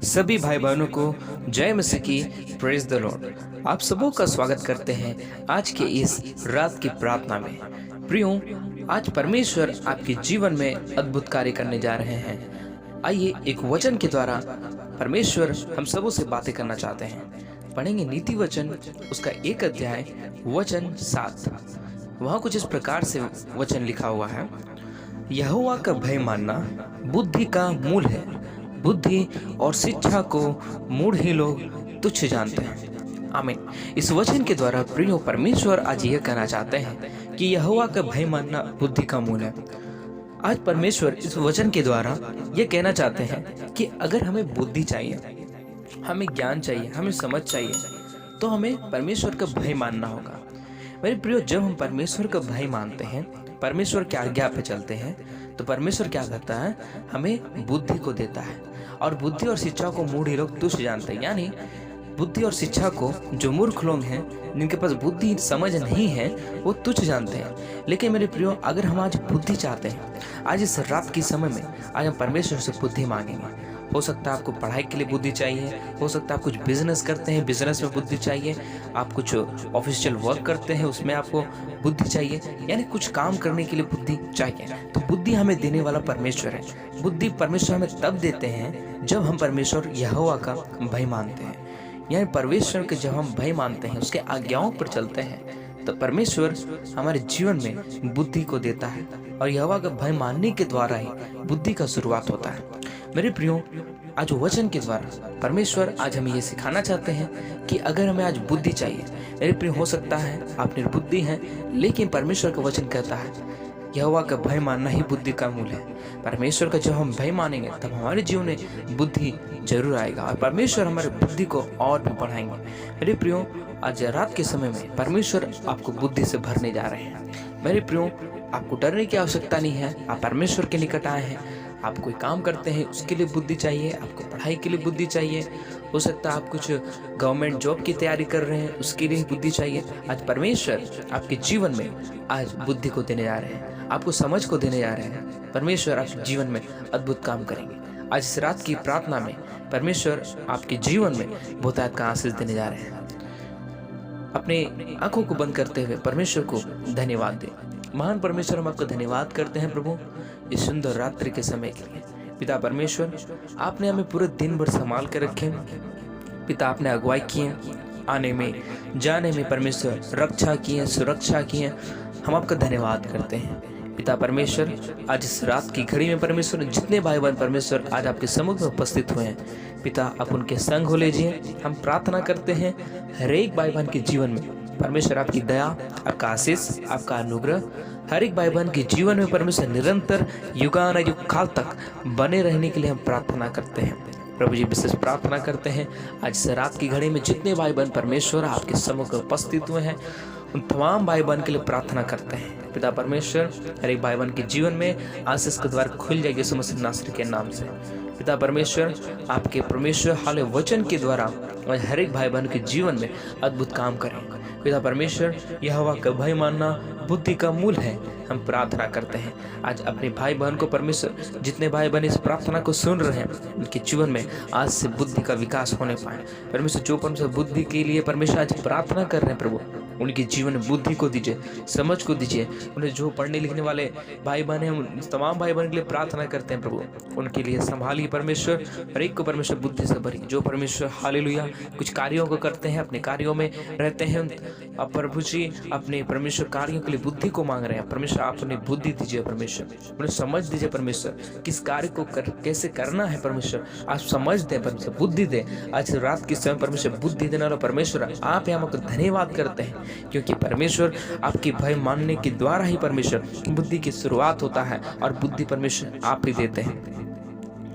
सभी भाई बहनों को जय मसीह की। Praise the Lord. आप सबों का स्वागत करते हैं आज के इस रात की प्रार्थना में। प्रियो, आज परमेश्वर आपके जीवन में अद्भुत कार्य करने जा रहे हैं। आइए एक वचन के द्वारा परमेश्वर हम सबों से बातें करना चाहते हैं। पढ़ेंगे नीति वचन, उसका 1 अध्याय वचन 7। वहाँ कुछ इस प्रकार से वचन लिखा हुआ है, यहोवा का भय मानना बुद्धि का मूल है। बुद्धि और शिक्षा को मूढ़ ही लोग तुच्छ जानते हैं। आमीन। इस वचन के द्वारा प्रियो परमेश्वर आज यह कहना चाहते हैं कि यहोवा का भय मानना बुद्धि का मूल है। आज परमेश्वर इस वचन के द्वारा यह कहना चाहते हैं कि अगर हमें बुद्धि चाहिए, हमें ज्ञान चाहिए, हमें समझ चाहिए, तो हमें परमेश्वर का भय मानना होगा। मेरे प्रियो, जब हम परमेश्वर का भय मानते हैं, परमेश्वर की आज्ञा पे चलते हैं, तो परमेश्वर क्या करता है, हमें बुद्धि को देता है। और बुद्धि और शिक्षा को मूढ़ ही लोग तुच्छ जानते हैं। यानी बुद्धि और शिक्षा को जो मूर्ख लोग हैं, जिनके पास बुद्धि समझ नहीं है, वो तुच्छ जानते हैं। लेकिन मेरे प्रियो, अगर हम आज बुद्धि चाहते हैं, आज इस रात के समय में आज हम परमेश्वर से बुद्धि मांगेंगे। हो सकता है आपको पढ़ाई के लिए बुद्धि चाहिए, हो सकता है आप कुछ बिजनेस करते हैं, बिजनेस में बुद्धि चाहिए, आप कुछ ऑफिशियल वर्क करते हैं, उसमें आपको बुद्धि चाहिए, यानी कुछ काम करने के लिए बुद्धि चाहिए। तो बुद्धि हमें देने वाला परमेश्वर है। बुद्धि परमेश्वर हमें तब देते हैं जब हम परमेश्वर यहोवा का भय मानते हैं। यानी परमेश्वर के जब हम भय मानते हैं, उसके आज्ञाओं पर चलते हैं, तो परमेश्वर हमारे जीवन में बुद्धि को देता है। और यहोवा का भय मानने के द्वारा ही बुद्धि का शुरुआत होता है। मेरे प्रियो, आज वचन के द्वारा परमेश्वर आज हमें ये सिखाना चाहते हैं कि अगर हमें आज बुद्धि चाहिए, मेरे प्रियो, हो सकता है आप निर्बुद्धि हैं, लेकिन परमेश्वर का वचन कहता है यहोवा का भय मानना ही बुद्धि का मूल है। परमेश्वर का जब हम भय मानेंगे, तब हमारे जीवन में बुद्धि जरूर आएगा और परमेश्वर हमारे बुद्धि को और भी बढ़ाएंगे। मेरे प्रियो, आज रात के समय में परमेश्वर आपको बुद्धि से भरने जा रहे हैं। मेरे प्रियो, आपको डरने की आवश्यकता नहीं है। आप परमेश्वर के निकट आए हैं। आप कोई काम करते हैं, उसके लिए बुद्धि चाहिए, आपको पढ़ाई के लिए बुद्धि चाहिए, हो सकता है आप कुछ गवर्नमेंट जॉब की तैयारी कर रहे हैं, उसके लिए बुद्धि चाहिए। आज परमेश्वर आपके जीवन में आज बुद्धि को देने जा रहे हैं, आपको समझ को देने जा रहे हैं। परमेश्वर आपके जीवन में अद्भुत काम करेंगे। आज इस रात की प्रार्थना में परमेश्वर आपके जीवन में बहुतायत का आशीष देने जा रहे हैं। अपने आंखों को बंद करते हुए परमेश्वर को धन्यवाद दें। महान परमेश्वर, हम आपका धन्यवाद करते हैं प्रभु, इस सुंदर रात्रि के समय के लिए। पिता परमेश्वर, आपने हमें पूरे दिन भर संभाल कर रखे। पिता, आपने अगुवाई किए, आने में जाने में परमेश्वर रक्षा किए, सुरक्षा किए। हम आपका धन्यवाद करते हैं पिता परमेश्वर। आज इस रात की घड़ी में परमेश्वर, जितने भाई बहन परमेश्वर आज आपके सम्मुख में उपस्थित हुए हैं, पिता आप उनके संग हो लीजिए। हम प्रार्थना करते हैं हर एक भाई बहन के जीवन में परमेश्वर आपकी दया, आपका आशीष, आपका अनुग्रह हर एक भाई बहन के जीवन में परमेश्वर निरंतर युगानुयुग काल तक बने रहने के लिए हम प्रार्थना करते हैं। प्रभु जी, विशेष प्रार्थना करते हैं आज से रात की घड़ी में जितने भाई बहन परमेश्वर आपके सम्मुख उपस्थित हुए हैं, उन तमाम भाई बहन के लिए प्रार्थना करते हैं। पिता परमेश्वर, हर एक भाई बहन के जीवन में आशीष के द्वार खुल जाए यीशु मसीह नासरी के नाम से। पिता परमेश्वर, आपके परमेश्वर हाल वचन के द्वारा हर एक भाई बहन के जीवन में अद्भुत काम करें। पिता परमेश्वर, यहोवा का भय मानना बुद्धि का मूल है। हम प्रार्थना करते हैं आज अपने भाई बहन को परमेश्वर, जितने भाई बहन इस प्रार्थना को सुन रहे हैं, उनके जीवन में आज से बुद्धि का विकास होने पाए। परमेश्वर, जो परमेश्वर बुद्धि के लिए परमेश्वर आज प्रार्थना कर रहे हैं प्रभु, उनके जीवन में बुद्धि को दीजिए, समझ को दीजिए। उन्हें जो पढ़ने लिखने वाले भाई बहन हैं, उन तमाम भाई बहन के लिए प्रार्थना करते हैं प्रभु, उनके लिए संभालिए परमेश्वर। हर एक को परमेश्वर बुद्धि से भरिए। जो परमेश्वर हालेलुया कुछ कार्यों को करते हैं, अपने कार्यों में रहते हैं, अब प्रभु जी अपने परमेश्वर कार्यों के लिए बुद्धि को मांग रहे हैं। परमेश्वर, आप उन्हें बुद्धि दीजिए परमेश्वर, उन्हें समझ दीजिए परमेश्वर, किस कार्य को कैसे करना है परमेश्वर, आप समझ दें परमेश्वर, बुद्धि दें। आज रात के समय परमेश्वर बुद्धि देने वाला परमेश्वर, आप हम आपका धन्यवाद करते हैं, क्योंकि परमेश्वर आपके भय मानने के द्वारा ही परमेश्वर बुद्धि की शुरुआत होता है और बुद्धि परमेश्वर आप ही देते हैं।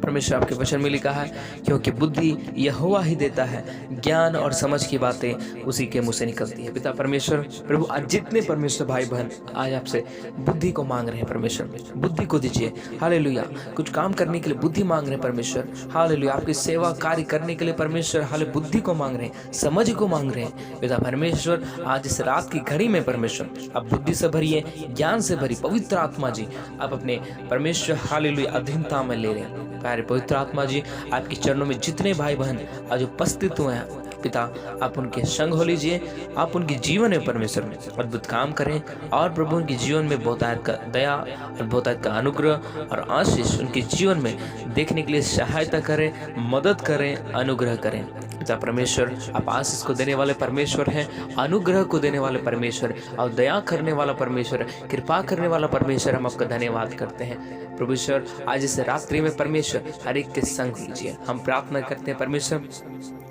परमेश्वर, आपके वचन में लिखा है, क्योंकि बुद्धि यहोवा ही देता है, ज्ञान और समझ की बातें उसी के मुंह से निकलती है। पिता परमेश्वर, प्रभु आज जितने परमेश्वर भाई बहन आज आपसे बुद्धि को मांग रहे हैं परमेश्वर, बुद्धि को दीजिए। हालेलुया कुछ काम करने के लिए बुद्धि मांग रहे हैं परमेश्वर, हालेलुया आपकी सेवा कार्य करने के लिए परमेश्वर हाले बुद्धि को मांग रहे हैं, समझ को मांग रहे हैं। पिता परमेश्वर, आज इस रात की घड़ी में परमेश्वर आप बुद्धि से भरिए, ज्ञान से भरी पवित्र आत्मा जी आप अपने परमेश्वर हालेलुया अधीनता में ले रहे हैं। प्यारे पवित्र आत्मा जी, आपके चरणों में जितने भाई बहन आज उपस्थित हुए हैं पिता, आप उनके संग हो लीजिए, आप उनके जीवन में परमेश्वर में अद्भुत काम करें, और प्रभु उनके जीवन में बहुतायत का दया और बहुतायत का अनुग्रह और आशीष उनके जीवन में देखने के लिए सहायता करें, मदद करें, अनुग्रह करें। पिता परमेश्वर, आप आशीष को देने वाले परमेश्वर हैं, अनुग्रह को देने वाले परमेश्वर और दया करने वाला परमेश्वर, कृपा करने वाला परमेश्वर, हम आपका धन्यवाद करते हैं। प्रभु ईश्वर, आज इस रात्रि में परमेश्वर हर एक के संग लीजिए। हम प्रार्थना करते हैं परमेश्वर,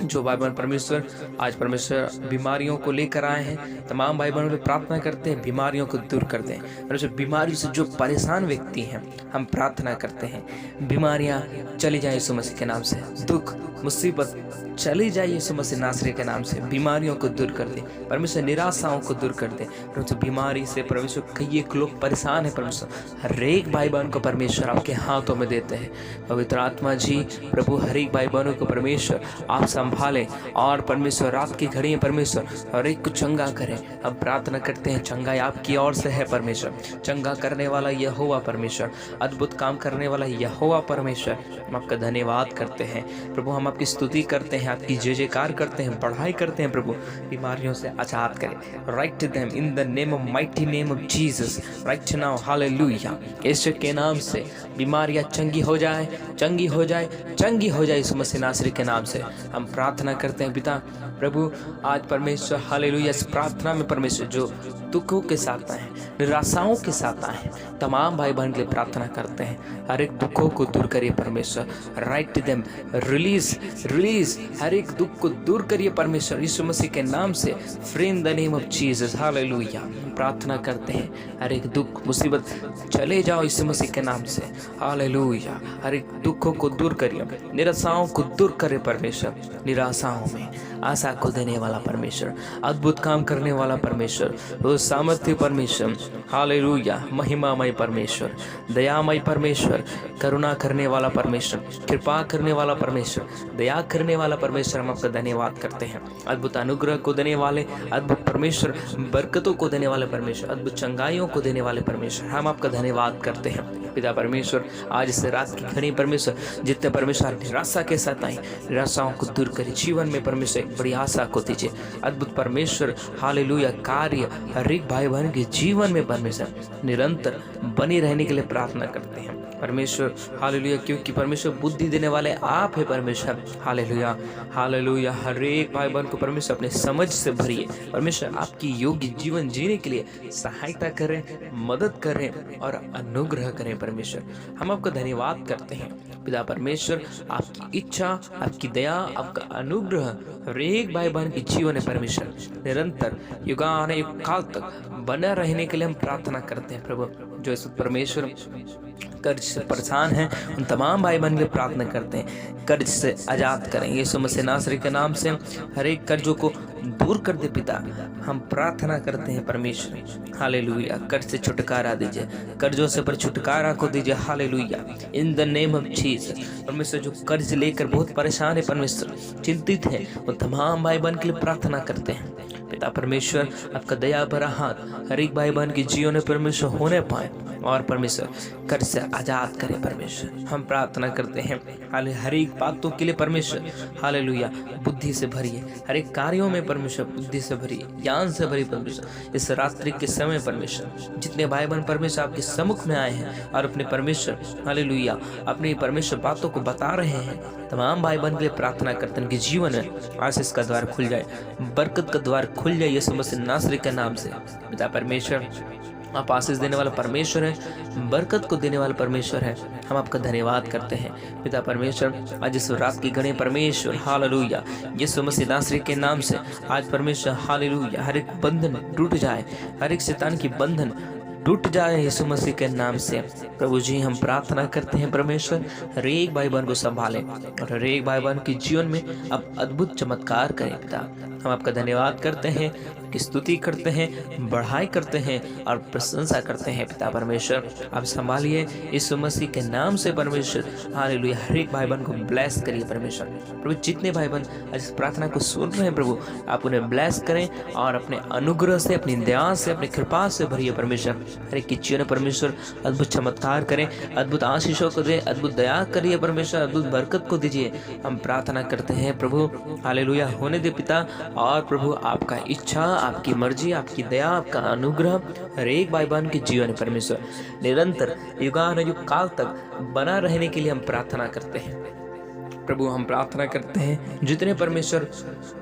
जो भाई बहन परमेश्वर आज परमेश्वर बीमारियों को लेकर आए हैं, तमाम भाई बहनों को प्रार्थना करते हैं बीमारियों को दूर कर दें। परमेश्वर, बीमारियों से जो परेशान व्यक्ति हैं, हम प्रार्थना करते हैं बीमारियां चली जाए यीशु मसीह के नाम से, दुख मुसीबत चली जाए यीशु मसीह नासरी के नाम से, बीमारियों को दूर कर दे परमेश्वर, निराशाओं को दूर कर दे परमेश्वर। बीमारी से परमेश्वर कई एक लोग परेशान है परमेश्वर, हर एक भाई बहन को परमेश्वर आपके हाथों में देते हैं। पवित्र आत्मा जी प्रभु, हर एक भाई बहनों को परमेश्वर आप संभालें, और परमेश्वर रात की घड़ी में परमेश्वर हर एक को चंगा करें। हम प्रार्थना करते हैं चंगाई आपकी ओर से है परमेश्वर, चंगा करने वाला यहोवा परमेश्वर, अद्भुत काम करने वाला यहोवा परमेश्वर, हम आपका धन्यवाद करते हैं प्रभु। हम आपकी स्तुति करते हैं, आपकी जय जयकार करते हैं, बढ़ाई करते हैं प्रभु। बीमारियों से आजाद करें, write them in the name of mighty name of Jesus right now, hallelujah. Yeshu के नाम से बीमारियां चंगी हो जाए, चंगी हो जाए, चंगी हो जाए यीशु मसीह नासरी के नाम से हम प्रार्थना करते हैं पिता प्रभु। आज परमेश्वर हालेलुया, इस प्रार्थना में परमेश्वर जो दुखों के साथ आए, निराशाओं के साथ आए, तमाम भाई बहन के लिए प्रार्थना करते हैं, हर एक दुखों को दूर करिए परमेश्वर, राइट देम, रिलीज हर एक दुख को दूर करिए परमेश्वर यीशु मसीह के नाम से, free in the name of Jesus hallelujah. प्रार्थना करते हैं हर एक दुख मुसीबत चले जाओ यीशु मसीह के नाम से, हालेलुया। हर एक दुखों को दूर करिए, निराशाओं को दूर करे परमेश्वर, निराशाओं में आशा को देने वाला परमेश्वर, अद्भुत काम करने वाला परमेश्वर, वो सामर्थ्य परमेश्वर, हालेलुया। महिमामय परमेश्वर, दयामय परमेश्वर, करुणा करने वाला परमेश्वर, कृपा करने वाला परमेश्वर, दया करने वाला परमेश्वर, हम आपका धन्यवाद करते हैं। अद्भुत अनुग्रह को देने वाले अद्भुत परमेश्वर, बरकतों को देने वाले परमेश्वर, अद्भुत चंगाइयों को देने वाले परमेश्वर, हम आपका धन्यवाद करते हैं पिता परमेश्वर। आज इस रात की घड़ी परमेश्वर, जितने परमेश्वर निराशा के साथ आए, निराशाओं को दूर करिए, जीवन में परमेश्वर एक बड़ी आशा को दीजिए। अद्भुत परमेश्वर हालेलुया, कार्य हर एक भाई बहन के जीवन में परमेश्वर निरंतर बनी रहने के लिए प्रार्थना करते हैं परमेश्वर, हालेलुया। क्योंकि परमेश्वर बुद्धि देने वाले आप है परमेश्वर, हालेलुया हालेलुया। हर एक भाई बहन को परमेश्वर अपने समझ से भरिए परमेश्वर, आपकी योग्य जीवन जीने के लिए सहायता करें, मदद करें और अनुग्रह करें परमेश्वर। हम आपका धन्यवाद करते हैं पिता परमेश्वर, आपकी इच्छा, आपकी दया, आपका अनुग्रह हर एक भाई बहन के जीवन में परमेश्वर निरंतर युगान युग काल तक बना रहने के लिए हम प्रार्थना करते हैं प्रभु। जो इस परमेश्वर कर्ज से परेशान हैं, उन तमाम भाई बहन के प्रार्थना करते हैं, कर्ज से आजाद करें यीशु मसीह नासरी के नाम से, हर एक कर्जों को दूर कर दे पिता। हम प्रार्थना करते हैं परमेश्वर, हालेलुया। कर्ज से छुटकारा दीजिए, कर्जों से पर छुटकारा को दीजिए, hallelujah in the name of Jesus. परमेश्वर जो कर्ज लेकर बहुत परेशान है परमेश्वर, चिंतित है, वो तमाम भाई बहन के लिए प्रार्थना करते हैं पिता परमेश्वर। आपका दया भरा हाथ हर एक भाई बहन के जीवन में परमेश्वर होने पाए, और परमेश्वर कर्ज से आजाद करें परमेश्वर। हम प्रार्थना करते हैं हर एक बातों के लिए परमेश्वर, हालेलुया बुद्धि से भरिए, हर एक कार्यों में परमेश्वर बुद्धि से भरिए, ज्ञान से भरिए परमेश्वर। इस रात्रि के समय परमेश्वर, जितने भाई बहन परमेश्वर आपके सम्मुख में आए हैं और अपने परमेश्वर हालेलुया अपनी परमेश्वर बातों को बता रहे हैं, तमाम भाई बहन के लिए प्रार्थना करते हैं कि जीवन में आशीष का द्वार खुल जाए, बरकत का द्वार खुल जाए यीशु मसीह नासरी के नाम से। पिता परमेश्वर, आप आशीष देने वाला परमेश्वर है, बरकत को देने वाला परमेश्वर है, हम आपका धन्यवाद करते हैं पिता परमेश्वर। आज इस रात की घड़ी परमेश्वर हालेलुया यीशु मसीह नासरी के नाम से आज परमेश्वर हालेलुया हर एक बंधन टूट जाए, हर एक शैतान की बंधन टूट जाए यीशु मसीह के नाम से। प्रभु जी हम प्रार्थना करते हैं परमेश्वर, हर एक भाई बहन को संभालें और हर एक भाई बहन के जीवन में आप अद्भुत चमत्कार करें पिता। हम आपका धन्यवाद करते हैं, की स्तुति करते हैं, बढ़ाई करते हैं और प्रशंसा करते हैं पिता परमेश्वर। आप संभालिए यीशु मसीह के नाम से परमेश्वर, हालेलुया। हर एक भाई बहन को ब्लेस करिए परमेश्वर। प्रभु जितने भाई बहन आज इस प्रार्थना को सुन रहे हैं प्रभु, आप उन्हें ब्लेस करें और अपने अनुग्रह से, अपनी दया से, अपनी कृपा से भरिए परमेश्वर। हर एक की जीवन में परमेश्वर अद्भुत चमत्कार करें, अद्भुत आशीषों को दें, अद्भुत दया करिए परमेश्वर, अद्भुत बरकत को दीजिए। हम प्रार्थना करते हैं प्रभु, हालेलुया होने दे पिता। और प्रभु आपका इच्छा, आपकी मर्जी, आपकी दया, आपका अनुग्रह हर एक भाई बहन के जीवन में परमेश्वर निरंतर युगानुयुग काल तक बना रहने के लिए हम प्रार्थना करते हैं प्रभु। हम प्रार्थना करते हैं जितने परमेश्वर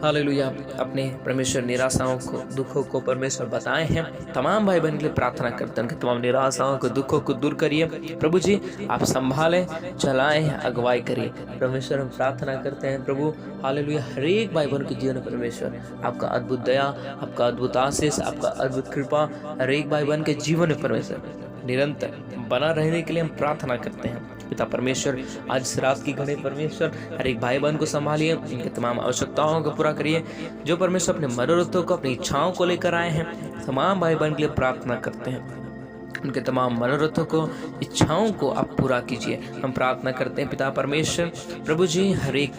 हालेलुया अपने परमेश्वर निराशाओं को, दुखों को परमेश्वर बताए हैं, तमाम भाई बहन के लिए प्रार्थना करते हैं, तमाम निराशाओं को, दुखों को दूर करिए प्रभु जी। आप संभालें, चलाएं, अगुवाई करिए परमेश्वर। हम प्रार्थना करते हैं प्रभु, हालेलुया हर एक भाई बहन के जीवन में परमेश्वर आपका अद्भुत दया, आपका अद्भुत आशीष, आपका अद्भुत कृपा हर एक भाई बहन के जीवन में परमेश्वर निरंतर बना रहने के लिए हम प्रार्थना करते हैं पिता परमेश्वर। आज इस रात की घड़ी परमेश्वर हर एक भाई बहन को संभालिए, इनके तमाम आवश्यकताओं को पूरा करिए। जो परमेश्वर अपने मनोरथों को, अपनी इच्छाओं को लेकर आए हैं, तमाम भाई बहन के लिए प्रार्थना करते हैं, उनके तमाम मनोरथों को, इच्छाओं को आप पूरा कीजिए। हम प्रार्थना करते हैं पिता परमेश्वर प्रभु जी, हर एक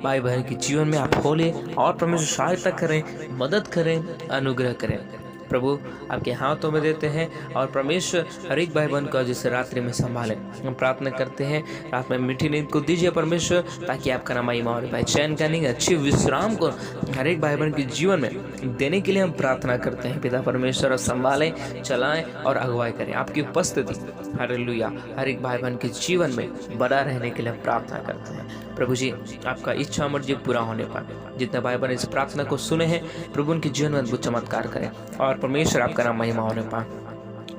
भाई बहन के जीवन में आप खोले और परमेश्वर सहायता करें, मदद करें, अनुग्रह करें प्रभु। आपके हाथों में देते हैं और परमेश्वर हर एक भाई बहन को जिसे रात्रि में संभालें। हम प्रार्थना करते हैं रात में मीठी नींद को दीजिए परमेश्वर, ताकि आपका नाम महिमा हो पाए। चैन का नींद, अच्छी विश्राम को हर एक भाई बहन के जीवन में देने के लिए हम प्रार्थना करते हैं पिता परमेश्वर। और संभालें, चलाएं और अगुवाई करें। आपकी उपस्थिति हालेलुया हर एक भाई बहन के जीवन में बना रहने के लिए हम प्रार्थना करते हैं प्रभु जी। आपका इच्छा मर्जी पूरा होने पर जितने भाई बहन इस प्रार्थना को सुने हैं प्रभु, उनके जीवन में अद्भुत चमत्कार करें और परमेश्वर आपका नाम महिमा होने पाए।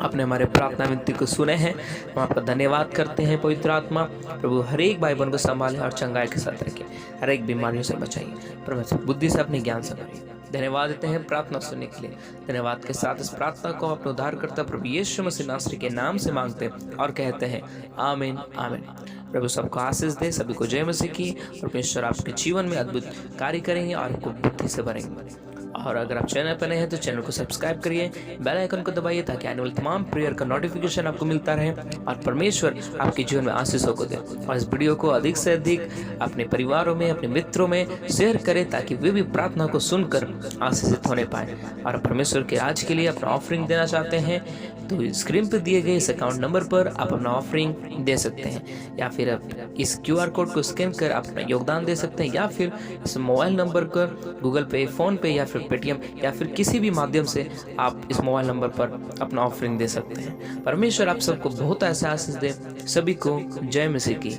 आपने हमारे प्रार्थना विनती को सुने हैं, हम आपका धन्यवाद करते हैं पवित्र आत्मा प्रभु। हर एक भाई बहन को संभालें और चंगाई के साथ रखें, हर एक बीमारियों से बचाइए परमेश्वर, बुद्धि से अपने ज्ञान से भरिए। धन्यवाद देते हैं प्रार्थना सुनने के लिए। धन्यवाद के साथ इस प्रार्थना को अपने उद्धारकर्ता प्रभु यीशु मसीह नासरी के नाम से मांगते हैं और कहते हैं आमीन आमीन। प्रभु सबको आशीष दे, सभी को जय मसीह की। और परमेश्वर आपके जीवन में अद्भुत कार्य करेंगे और आपको बुद्धि से भरेंगे। और अगर आप चैनल पर नए हैं तो चैनल को सब्सक्राइब करिए, बेल आइकन को दबाइए, ताकि आने वाले तमाम प्रेयर का नोटिफिकेशन आपको मिलता रहे और परमेश्वर आपके जीवन में आशीषों को दे। और इस वीडियो को अधिक से अधिक अपने परिवारों में, अपने मित्रों में शेयर करें, ताकि वे भी प्रार्थना को सुनकर आशीषित होने पाए। और परमेश्वर के आज के लिए अपना ऑफरिंग देना चाहते हैं तो स्क्रीन पर दिए गए इस अकाउंट नंबर पर आप अपना ऑफरिंग दे सकते हैं, या फिर आप इस QR कोड को स्कैन कर अपना योगदान दे सकते हैं, या फिर इस मोबाइल नंबर पर गूगल पे, फोन पे या फिर पेटीएम या फिर किसी भी माध्यम से आप इस मोबाइल नंबर पर अपना ऑफरिंग दे सकते हैं। परमेश्वर आप सबको बहुत ऐसा आशीष दे। सभी को जय मसीह की।